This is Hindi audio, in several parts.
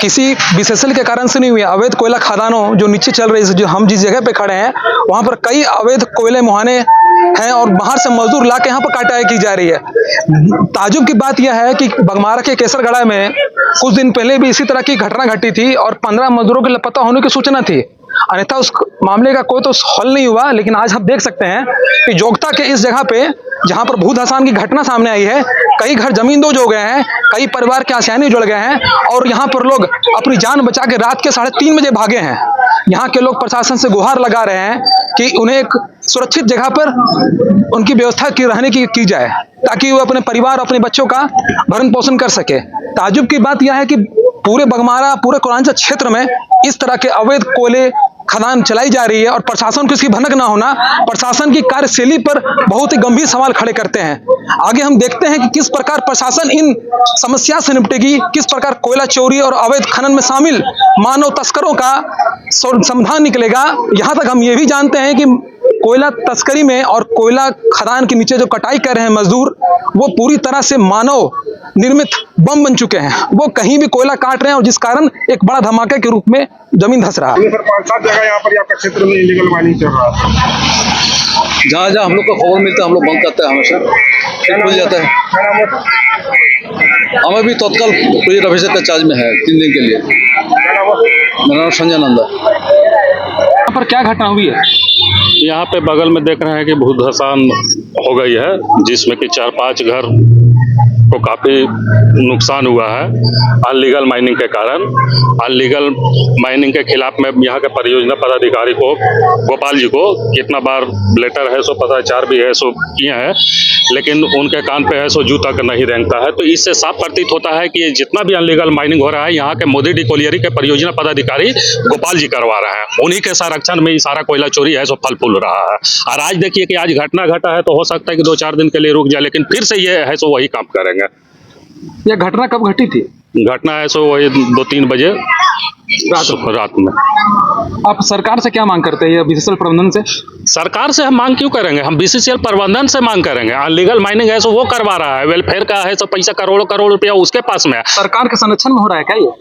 किसी विशेषण के कारण से नहीं हुई। अवैध कोयला खदानों जो नीचे चल रही है, जो हम जिस जगह पे खड़े हैं वहां पर कई अवैध कोयले मुहाने हैं और बाहर से मजदूर ला के यहाँ पर काटाई की जा रही है। ताजुब की बात यह है कि बगमारा के केसरगढ़ा में कुछ दिन पहले भी इसी तरह की घटना घटी थी और 15 मजदूरों के लापता होने की सूचना थी, अन्यथा उस मामले का कोई तो हल नहीं हुआ। लेकिन आज हम देख सकते हैं कि जोगता के इस जगह पे जहां पर भू धसान की घटना सामने आई है, कई घर जमींदोज हो गए हैं, कई परिवार के आसियाने उजड़ गए हैं और यहाँ पर लोग अपनी जान बचा के रात के 3:30 बजे भागे हैं। यहाँ के लोग प्रशासन से गुहार लगा रहे हैं कि उन्हें एक सुरक्षित जगह पर उनकी व्यवस्था की रहने की जाए, ताकि वो अपने परिवार अपने बच्चों का भरण पोषण कर सके। ताजुब की बात यह है कि पूरे बगमारा, पूरे कोयलांचल क्षेत्र में इस तरह के अवैध कोयले खदान चलाई जा रही है और प्रशासन को इसकी भनक ना होना प्रशासन की कार्यशैली पर बहुत ही गंभीर सवाल खड़े करते हैं। आगे हम देखते हैं कि किस प्रकार प्रशासन इन समस्या से निपटेगी, किस प्रकार कोयला चोरी और अवैध खनन में शामिल मानव तस्करों का समाधान निकलेगा। यहाँ तक हम ये भी जानते हैं कि कोयला तस्करी में और कोयला खदान के नीचे जो कटाई कर रहे हैं मजदूर, वो पूरी तरह से मानव निर्मित बम बन चुके हैं। वो कहीं भी कोयला काट रहे हैं और जिस कारण एक बड़ा धमाके के रूप में जमीन धंस रहा है। सर 5-7 जगह यहाँ पर आपका क्षेत्र में इलीगल माइनिंग चल रहा है। जहाँ जहाँ हम लोग को खबर मिलता है हम लोग बंद करते हैं, हमेशा खुल जाता है। हमें भी तत्काल पुलिस ऑफिसर का चार्ज में है 3 दिन के लिए। मेरा नाम संजय नंदा। यहाँ पर क्या घटना हुई है? यहाँ पे बगल में देख रहे हैं कि भू धसान हो गई है, जिसमें कि 4-5 घर को काफ़ी नुकसान हुआ है अनलीगल माइनिंग के कारण। अनलीगल माइनिंग के खिलाफ में यहाँ के परियोजना पदाधिकारी को, गोपाल जी को कितना बार लेटर है सो पत्राचार भी है सो किए हैं, लेकिन उनके कान पे है सो जू तक नहीं रेंगता है। तो इससे साफ प्रतीत होता है कि जितना भी अनलीगल माइनिंग हो रहा है यहाँ के मोदी डी कोलियरी के परियोजना पदाधिकारी गोपाल जी करवा रहे हैं। उन्हीं के संरक्षण में ही सारा कोयला चोरी है सो फल फूल रहा है। और आज देखिए कि आज घटना घटा है तो हो सकता है कि 2-4 दिन के लिए रुक जाए, लेकिन फिर से ये है सो वही काम करेंगे। यह घटना कब घटी थी? घटना है सो वही 2-3 बजे रात में। आप सरकार से क्या मांग करते हैं, बीसीसीएल प्रबंधन से? सरकार से हम मांग क्यों करेंगे, हम बीसीसीएल प्रबंधन से मांग करेंगे। अनलीगल माइनिंग है सो वो करवा रहा है, वेलफेयर का है सो पैसा करोड़ों रुपया उसके पास में है। सरकार के संरक्षण में हो रहा है क्या ये?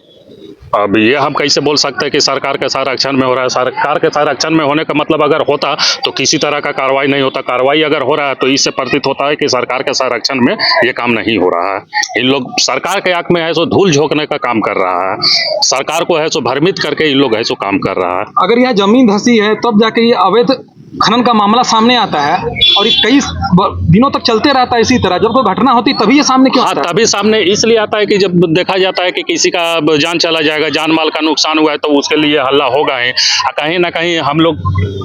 अब ये हम कैसे बोल सकते हैं कि सरकार के संरक्षण में हो रहा है? सरकार के संरक्षण में होने का मतलब अगर होता तो किसी तरह का कार्रवाई नहीं होता। कार्रवाई अगर हो रहा है तो इससे प्रतीत होता है कि सरकार के संरक्षण में ये काम नहीं हो रहा है। इन लोग सरकार के आंख में है सो धूल झोंकने का काम कर रहा है, सरकार को है सो भ्रमित करके इन लोग है सो काम कर रहा है। अगर यह जमीन धंसी है तब जाके ये अवैध खनन का मामला सामने आता है और ये कई दिनों तक चलते रहता है इसी तरह। जब कोई घटना होती तभी ये सामने क्यों आता है? तभी सामने इसलिए आता है कि जब देखा जाता है कि किसी का जान चला जाएगा, जान माल का नुकसान हुआ है, तो उसके लिए हल्ला होगा ही। कहीं ना कहीं हम लोग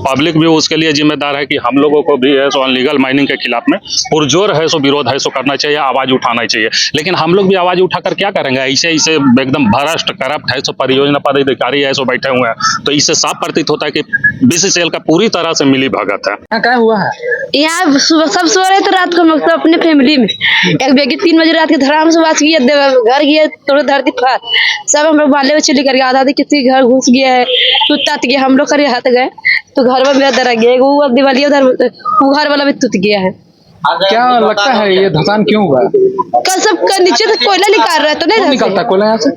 पब्लिक भी उसके लिए जिम्मेदार है कि हम लोगों को भी है सो अनलीगल माइनिंग के खिलाफ में पुरजोर है सो विरोध है सो करना चाहिए, आवाज उठाना चाहिए। लेकिन हम लोग भी आवाज उठाकर क्या करेंगे? ऐसे एकदम भ्रष्ट करप्ट है सो परियोजना पदाधिकारी है सो बैठे हुए हैं, तो इससे साफ प्रतीत होता है कि बीसीसीएल का पूरी तरह से मिली भगत है। क्या हुआ है? यहाँ सुबह सब सो रहे थे, रात को हम लोग तो अपने फैमिली में एक बेगी 3 बजे रात के धराम से बात किए, घर गए थोड़े धरती फार सब हम लोग बाले बच्चे लेकर गए। आधा किसी घर घुस गया है, टूट गया, हम लोग करे हाथ गए तो घर में मेरा दरा गया, वो दिवाली उधर वो घर वाला भी टूट गया है। क्या लगता है ये धसान क्यों हुआ? कल सब नीचे से कोयला निकाल रहा है तो नहीं निकलता कोयला यहाँ से?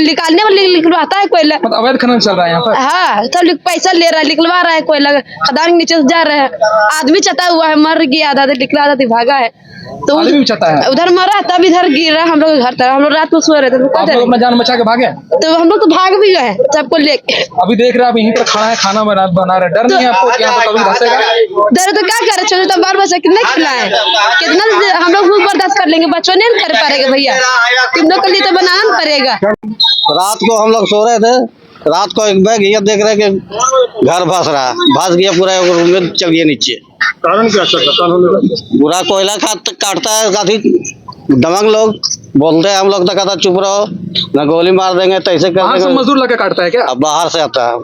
निकालने वाले निकलवाता है कोयला। मतलब अवैध खनन चल रहा है यहाँ पर? हाँ, सब पैसा ले रहा है, निकलवा रहा है कोयला, खदान के नीचे से जा रहा है। आदमी चता हुआ है, मर गया, आधा निकला, आधा भागा है। तो उधर मरा तब इधर गिरा हम लोग घर तरफ। हम लोग रात को सो रहे थे, अपना जान बचा के भागे? तो हम लोग तो भाग भी गए सबको लेके। अभी देख रहे हैं आप यहीं पर खड़ा है, खाना बना रहे, डर नहीं है आपको कि यहाँ पर कभी धंसेगा? डर तो क्या करे, छोटे तो बाल बच्चा कितने खिलाए, कितना हम लोग खूब बर्दाश्त कर लेंगे, बच्चों नहीं कर पाएंगे भैया, तुम लोग के लिए तो बनाना पड़ेगा। रात को हम लोग सो रहे थे, रात को एक बैग ये देख रहे कि घर भस रहा है, भस गया पूरा, रूम में चल गया नीचे। कारण क्या पूरा कोयला काटता है, काफी दमंग लोग बोलते हैं, हम लोग तो कहता चुप रहो ना गोली मार देंगे, तो ऐसे कर देंगे। मजदूर लगा काटता है क्या? बाहर से आता है।